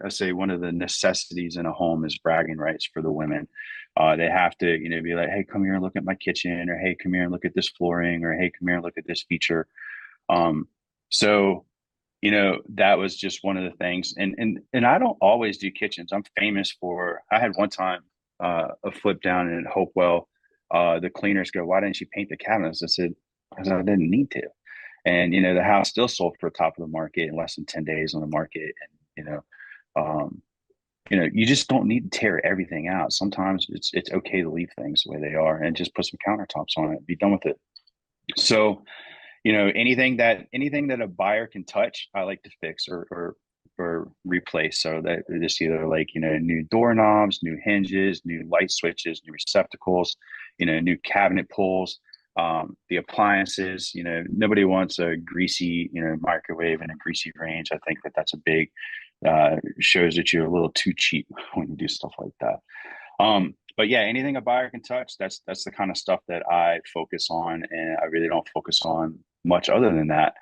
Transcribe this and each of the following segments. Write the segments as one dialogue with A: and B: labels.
A: I say one of the necessities in a home is bragging rights for the women. They have to, be like, hey, come here and look at my kitchen, or hey, come here and look at this flooring, or hey, come here and look at this feature. Um, so, that was just one of the things. And I don't always do kitchens. I'm famous for, I had one time a flip down in Hopewell. The cleaners go, why didn't you paint the cabinets? I said, because I didn't need to. And, the house still sold for top of the market in less than 10 days on the market. And, um, you just don't need to tear everything out. Sometimes it's okay to leave things the way they are and just put some countertops on it, be done with it. So, anything that a buyer can touch, I like to fix or replace. So that just either like, new doorknobs, new hinges, new light switches, new receptacles, new cabinet pulls, the appliances. Nobody wants a greasy, microwave and a greasy range. I think that's a big shows that you're a little too cheap when you do stuff like that. But yeah, anything a buyer can touch, that's the kind of stuff that I focus on, and I really don't focus on much other than that.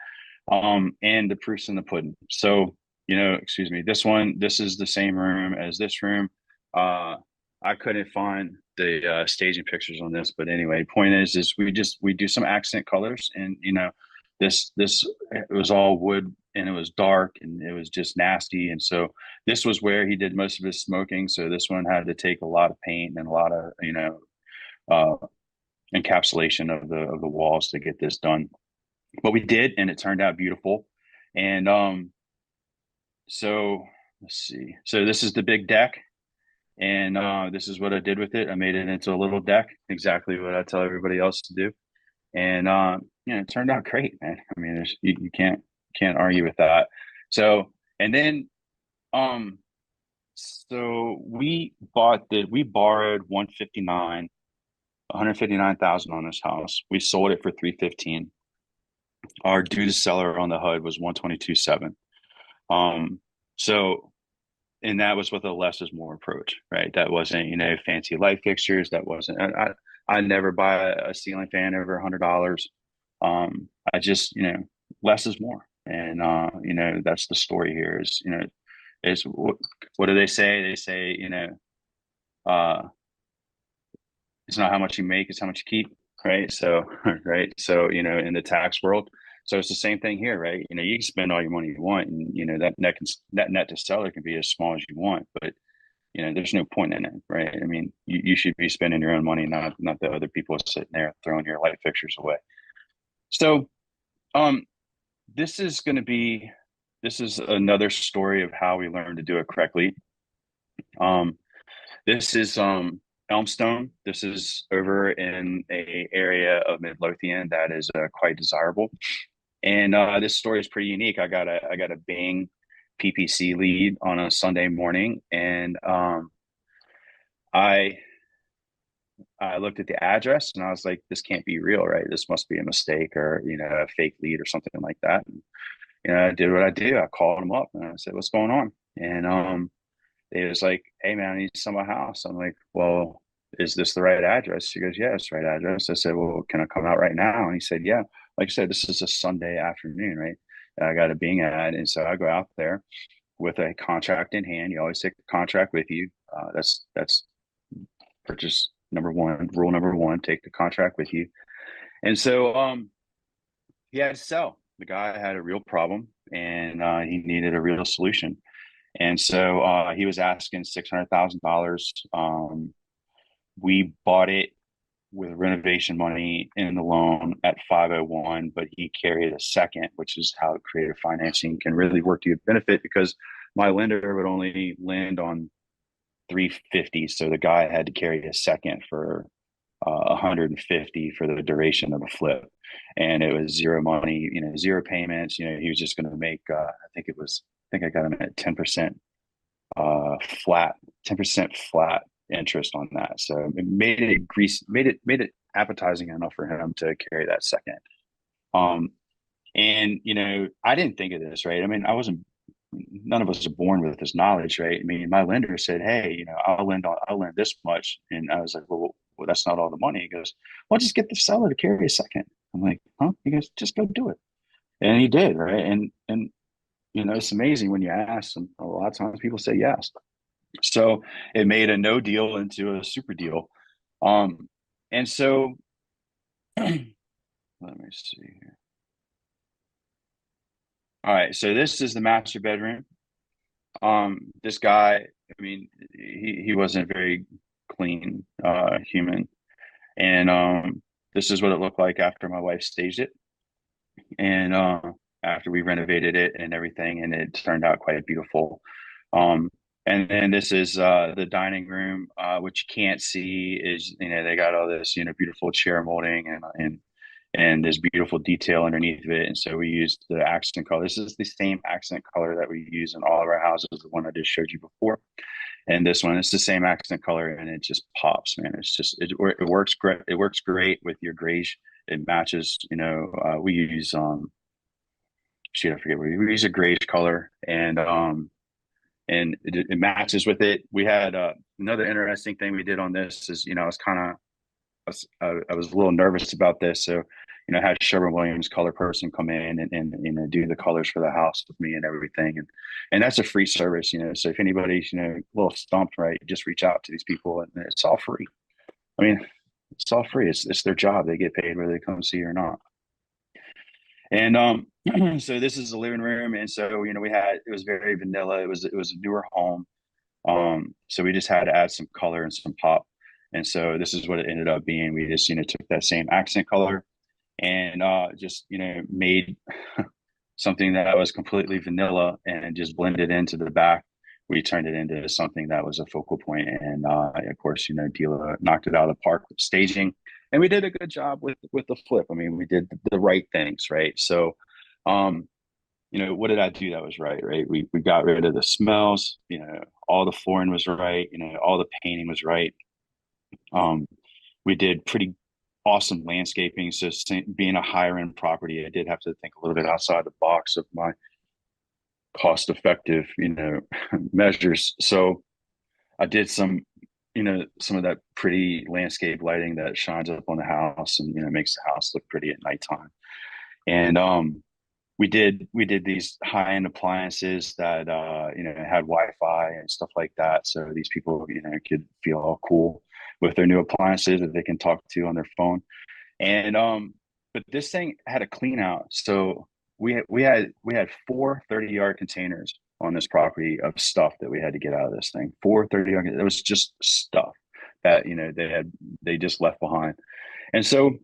A: And the proof's in the pudding. So, excuse me, this is the same room as this room. Uh, I couldn't find the staging pictures on this, but anyway, point is we do some accent colors, and this it was all wood and it was dark and it was just nasty, and so this was where he did most of his smoking. So this one had to take a lot of paint and a lot of uh, encapsulation of the walls to get this done. But we did, and it turned out beautiful. And so let's see. So this is the big deck, and this is what I did with it. I made it into a little deck, exactly what I tell everybody else to do. And it turned out great, man. I mean, you can't argue with that. So and then um so we borrowed 159,000 on this house. We sold it for 315. Our due to seller on the HUD was 122.7. Um, so and that was with a less is more approach, right? That wasn't, fancy light fixtures. That wasn't I never buy a ceiling fan over $100. I just, less is more. And that's the story here is what do they say? They say, uh it's not how much you make, it's how much you keep, right? So right. So, in the tax world. So it's the same thing here, right? You can spend all your money you want, and that net to seller can be as small as you want, but there's no point in it, right? I mean, you should be spending your own money, not the other people sitting there throwing your light fixtures away. So um this is going to be this is another story of how we learned to do it correctly. Um, This is Elmstone. This is over in a area of Midlothian that is quite desirable. And this story is pretty unique. I got a Bing PPC lead on a Sunday morning, and I I looked at the address and I was like, this can't be real, right? This must be a mistake or a fake lead or something like that. And, I did what I do. I called him up and I said, what's going on? And he was like, hey man, I need some of my house. I'm like, well, is this the right address? He goes, yeah, it's the right address. I said, well, can I come out right now? And he said, yeah. Like I said, this is a Sunday afternoon, right? And I got a Bing ad. And so I go out there with a contract in hand. You always take the contract with you. That's purchase number one, rule number one, take the contract with you. And so he had to sell. The guy had a real problem and he needed a real solution. And so he was asking $600,000. We bought it with renovation money in the loan at 501, but he carried a second, which is how creative financing can really work to your benefit, because my lender would only lend on 350. So the guy had to carry a second for 150 for the duration of the flip. And it was zero money, zero payments. He was just going to make, I think I got him at 10% flat, 10% flat interest on that. So it made it appetizing enough for him to carry that second. Um, and I didn't think of this, right? I mean, none of us are born with this knowledge, right? I mean, my lender said, hey, I'll lend this much. And I was like, well, that's not all the money. He goes, well, just get the seller to carry a second. I'm like, huh? He goes, just go do it. And he did, right? And It's amazing when you ask them. A lot of times people say yes. So it made a no deal into a super deal. Um, and so let me see here. All right, so this is the master bedroom. This guy, I mean, he wasn't very clean human, and this is what it looked like after my wife staged it, and after we renovated it and everything, and it turned out quite beautiful. Um, and then this is the dining room, which you can't see. Is they got all this beautiful chair molding and this beautiful detail underneath of it. And so we used the accent color. This is the same accent color that we use in all of our houses, the one I just showed you before. And this one, it's the same accent color, and it just pops, man. It works great. It works great with your grayish. It matches. We use shoot, I forget. We use a grayish color, and it matches with it. We had another interesting thing we did on this is it's kind of I was a little nervous about this. So, I had Sherwin-Williams color person come in and do the colors for the house with me and everything. And that's a free service. So if anybody's, a little stumped, right, just reach out to these people and it's all free. I mean, it's all free. It's their job. They get paid whether they come see you or not. And so this is the living room. And so, it was very vanilla. It was a newer home. So we just had to add some color and some pop. And so this is what it ended up being. We just, took that same accent color and just, made something that was completely vanilla and just blended into the back. We turned it into something that was a focal point. And of course, Dila knocked it out of the park with staging. And we did a good job with the flip. I mean, we did the right things, right? So um, what did I do that was right, right? We got rid of the smells, all the flooring was right, all the painting was right. Um, we did pretty awesome landscaping. So being a higher end property, I did have to think a little bit outside the box of my cost effective, measures. So I did some of that pretty landscape lighting that shines up on the house and, makes the house look pretty at nighttime. And we did these high end appliances that had Wi-Fi and stuff like that, so these people could feel all cool with their new appliances that they can talk to on their phone. And but this thing had a clean out, so we had 4 30-yard containers on this property of stuff that we had to get out of this thing. 4 30 yard. It was just stuff that they just left behind, and so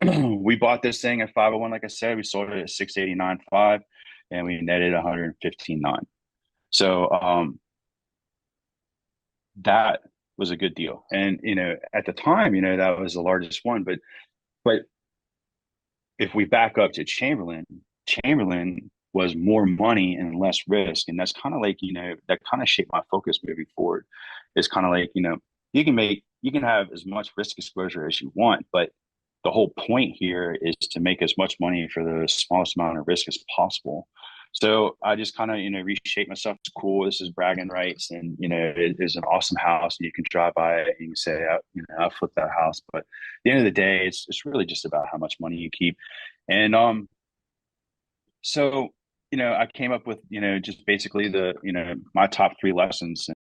A: we bought this thing at 501, like I said. We sold it at 689.5, and we netted 115.9. So that was a good deal. And at the time, that was the largest one. But if we back up to Chamberlain was more money and less risk. And that's kind of like, that kind of shaped my focus moving forward. It's kind of like, you can have as much risk exposure as you want, but the whole point here is to make as much money for the smallest amount of risk as possible. So I just kind of, reshape myself. It's cool. This is bragging rights, and it is an awesome house. You can drive by it and you can say, I flipped that house. But at the end of the day, it's really just about how much money you keep. And so I came up with just basically my top 3 lessons.